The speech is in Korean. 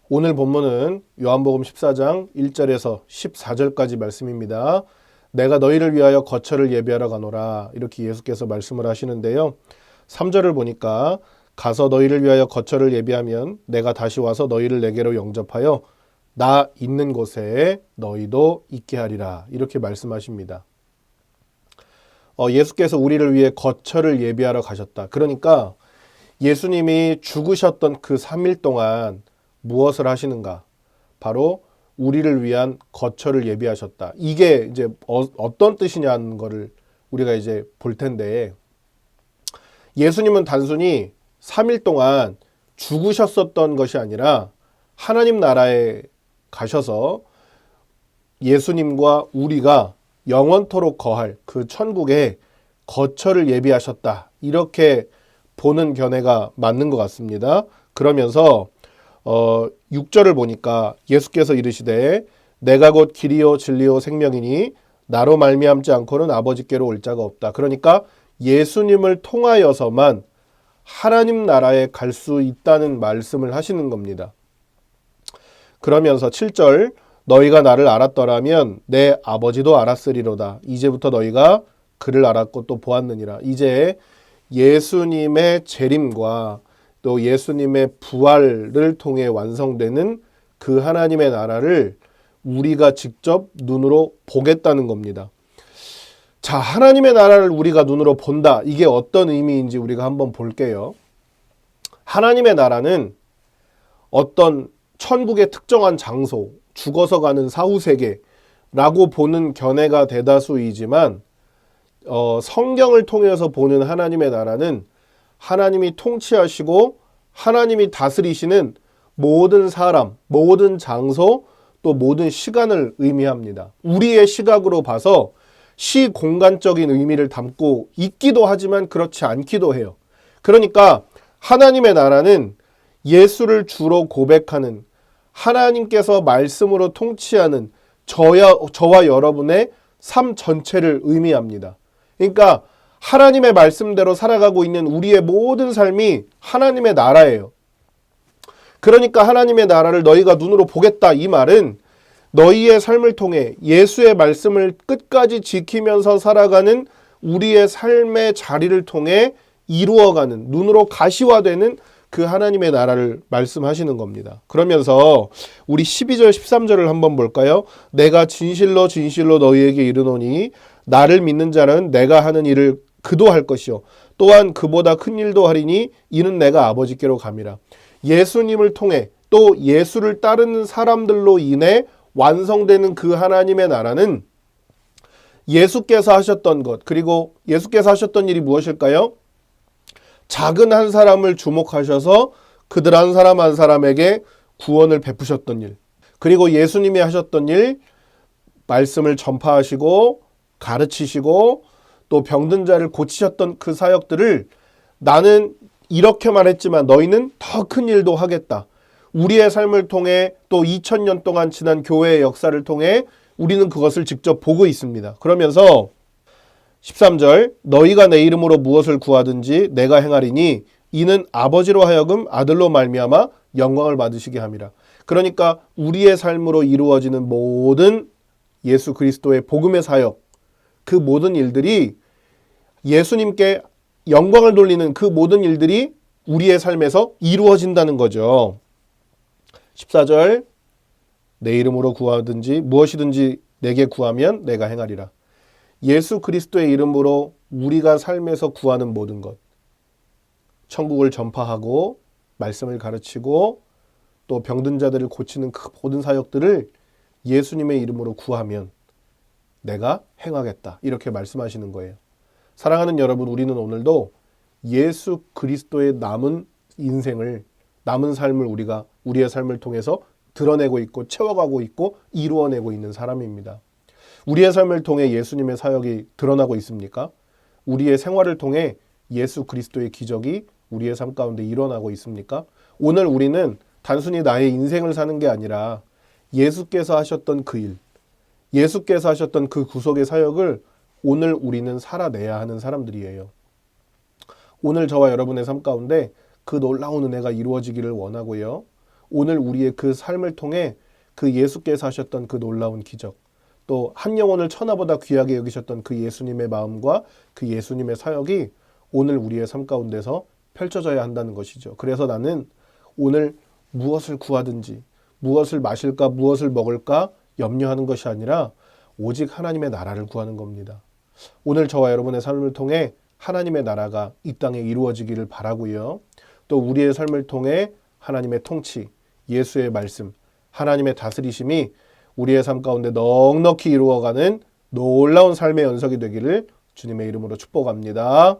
오늘 본문은 요한복음 14장 1절에서 14절까지 말씀입니다. 내가 너희를 위하여 거처를 예비하러 가노라, 이렇게 예수께서 말씀을 하시는데요. 3절을 보니까 가서 너희를 위하여 거처를 예비하면 내가 다시 와서 너희를 내게로 영접하여 나 있는 곳에 너희도 있게 하리라, 이렇게 말씀하십니다. 예수께서 우리를 위해 거처를 예비하러 가셨다. 그러니까 예수님이 죽으셨던 그 3일 동안 무엇을 하시는가? 바로 우리를 위한 거처를 예비하셨다. 이게 이제 어떤 뜻이냐는 거를 우리가 이제 볼 텐데, 예수님은 단순히 3일 동안 죽으셨었던 것이 아니라 하나님 나라에 가셔서 예수님과 우리가 영원토록 거할 그 천국에 거처를 예비하셨다, 이렇게 보는 견해가 맞는 것 같습니다. 그러면서 6절을 보니까 예수께서 이르시되 내가 곧 길이요 진리요 생명이니 나로 말미암지 않고는 아버지께로 올 자가 없다. 그러니까 예수님을 통하여서만 하나님 나라에 갈 수 있다는 말씀을 하시는 겁니다. 그러면서 7절 너희가 나를 알았더라면 내 아버지도 알았으리로다. 이제부터 너희가 그를 알았고 또 보았느니라. 이제 예수님의 재림과 또 예수님의 부활을 통해 완성되는 그 하나님의 나라를 우리가 직접 눈으로 보겠다는 겁니다. 자, 하나님의 나라를 우리가 눈으로 본다. 이게 어떤 의미인지 우리가 한번 볼게요. 하나님의 나라는 어떤 천국의 특정한 장소, 죽어서 가는 사후세계라고 보는 견해가 대다수이지만 성경을 통해서 보는 하나님의 나라는 하나님이 통치하시고 하나님이 다스리시는 모든 사람, 모든 장소, 또 모든 시간을 의미합니다. 우리의 시각으로 봐서 시공간적인 의미를 담고 있기도 하지만 그렇지 않기도 해요. 그러니까 하나님의 나라는 예수를 주로 고백하는, 하나님께서 말씀으로 통치하는 저와 여러분의 삶 전체를 의미합니다. 그러니까 하나님의 말씀대로 살아가고 있는 우리의 모든 삶이 하나님의 나라예요. 그러니까 하나님의 나라를 너희가 눈으로 보겠다, 이 말은 너희의 삶을 통해 예수의 말씀을 끝까지 지키면서 살아가는 우리의 삶의 자리를 통해 이루어가는, 눈으로 가시화되는 그 하나님의 나라를 말씀하시는 겁니다. 그러면서 우리 12절 13절을 한번 볼까요? 내가 진실로 진실로 너희에게 이르노니 나를 믿는 자는 내가 하는 일을 그도 할 것이요 또한 그보다 큰 일도 하리니 이는 내가 아버지께로 감이라. 예수님을 통해 또 예수를 따르는 사람들로 인해 완성되는 그 하나님의 나라는 예수께서 하셨던 것, 그리고 예수께서 하셨던 일이 무엇일까요? 작은 한 사람을 주목하셔서 그들 한 사람 한 사람에게 구원을 베푸셨던 일, 그리고 예수님이 하셨던 일, 말씀을 전파하시고 가르치시고 또 병든 자를 고치셨던 그 사역들을 나는 이렇게만 했지만 너희는 더 큰 일도 하겠다. 우리의 삶을 통해 또 2000년 동안 지난 교회의 역사를 통해 우리는 그것을 직접 보고 있습니다. 그러면서 13절 너희가 내 이름으로 무엇을 구하든지 내가 행하리니 이는 아버지로 하여금 아들로 말미암아 영광을 받으시게 함이라. 그러니까 우리의 삶으로 이루어지는 모든 예수 그리스도의 복음의 사역, 그 모든 일들이 예수님께 영광을 돌리는 그 모든 일들이 우리의 삶에서 이루어진다는 거죠. 14절 내 이름으로 구하든지 무엇이든지 내게 구하면 내가 행하리라. 예수 그리스도의 이름으로 우리가 삶에서 구하는 모든 것, 천국을 전파하고 말씀을 가르치고 또 병든 자들을 고치는 그 모든 사역들을 예수님의 이름으로 구하면 내가 행하겠다, 이렇게 말씀하시는 거예요. 사랑하는 여러분, 우리는 오늘도 예수 그리스도의 남은 인생을, 남은 삶을 우리가 우리의 삶을 통해서 드러내고 있고 채워가고 있고 이루어내고 있는 사람입니다. 우리의 삶을 통해 예수님의 사역이 드러나고 있습니까? 우리의 생활을 통해 예수 그리스도의 기적이 우리의 삶 가운데 일어나고 있습니까? 오늘 우리는 단순히 나의 인생을 사는 게 아니라 예수께서 하셨던 그 일, 예수께서 하셨던 그 구속의 사역을 오늘 우리는 살아내야 하는 사람들이에요. 오늘 저와 여러분의 삶 가운데 그 놀라운 은혜가 이루어지기를 원하고요. 오늘 우리의 그 삶을 통해 그 예수께서 하셨던 그 놀라운 기적, 또 한 영혼을 천하보다 귀하게 여기셨던 그 예수님의 마음과 그 예수님의 사역이 오늘 우리의 삶 가운데서 펼쳐져야 한다는 것이죠. 그래서 나는 오늘 무엇을 구하든지 무엇을 마실까 무엇을 먹을까 염려하는 것이 아니라 오직 하나님의 나라를 구하는 겁니다. 오늘 저와 여러분의 삶을 통해 하나님의 나라가 이 땅에 이루어지기를 바라고요. 또 우리의 삶을 통해 하나님의 통치, 예수의 말씀, 하나님의 다스리심이 우리의 삶 가운데 넉넉히 이루어가는 놀라운 삶의 연속이 되기를 주님의 이름으로 축복합니다.